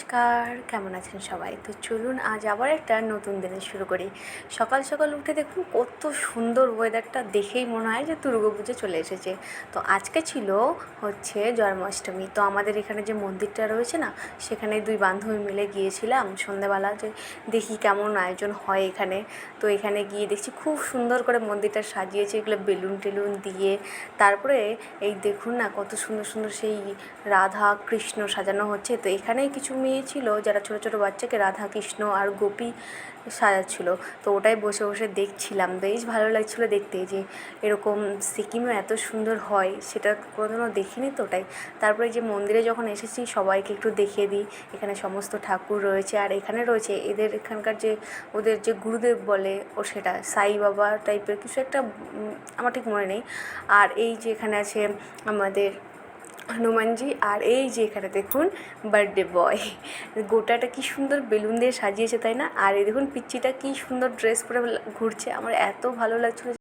নমস্কার, কেমন আছেন সবাই? তো চলুন আজ আবার একটা নতুন দিনে শুরু করি। সকাল সকাল উঠে দেখুন কত সুন্দর ওয়েদারটা, দেখেই মনে হয় যে দুর্গাপুজো চলে এসেছে। তো আজকে ছিল হচ্ছে জন্মাষ্টমী। তো আমাদের এখানে যে মন্দিরটা রয়েছে না, সেখানে দুই বান্ধবী মিলে গিয়েছিলাম সন্ধ্যেবেলা, যে দেখি কেমন আয়োজন হয় এখানে। তো এখানে গিয়ে দেখছি খুব সুন্দর করে মন্দিরটা সাজিয়েছে, এগুলো বেলুন টেলুন দিয়ে। তারপরে এই দেখুন না কত সুন্দর সুন্দর সেই রাধা কৃষ্ণ সাজানো হচ্ছে। তো এখানেই কিছু মেয়ে ছিল যারা ছোটো ছোটো বাচ্চাকে রাধা কৃষ্ণ আর গোপী সাজাচ্ছিলো। তো ওটাই বসে বসে দেখছিলাম, বেশ ভালো লাগছিলো দেখতে যে এরকম সিকিমে এত সুন্দর হয়, সেটা কোনোদিনও দেখিনি। তো ওটাই, তারপরে যে মন্দিরে যখন এসেছি সবাইকে একটু দেখিয়ে দিই। এখানে সমস্ত ঠাকুর রয়েছে, আর এখানে রয়েছে এদের এখানকার যে ওদের যে গুরুদেব বলে, ও সেটা সাই বাবা টাইপের কিছু একটা, আমার ঠিক মনে নেই। আর এই যে এখানে আছে আমাদের হনুমানজি, আর এই যে এখানে দেখুন বার্থডে বয়, গোটাটা কি সুন্দর বেলুন দিয়ে সাজিয়েছে, তাই না? আর এই দেখুন পিচ্চিটা কি সুন্দর ড্রেস পরে ঘুরছে, আমার এত ভালো লাগছিলো।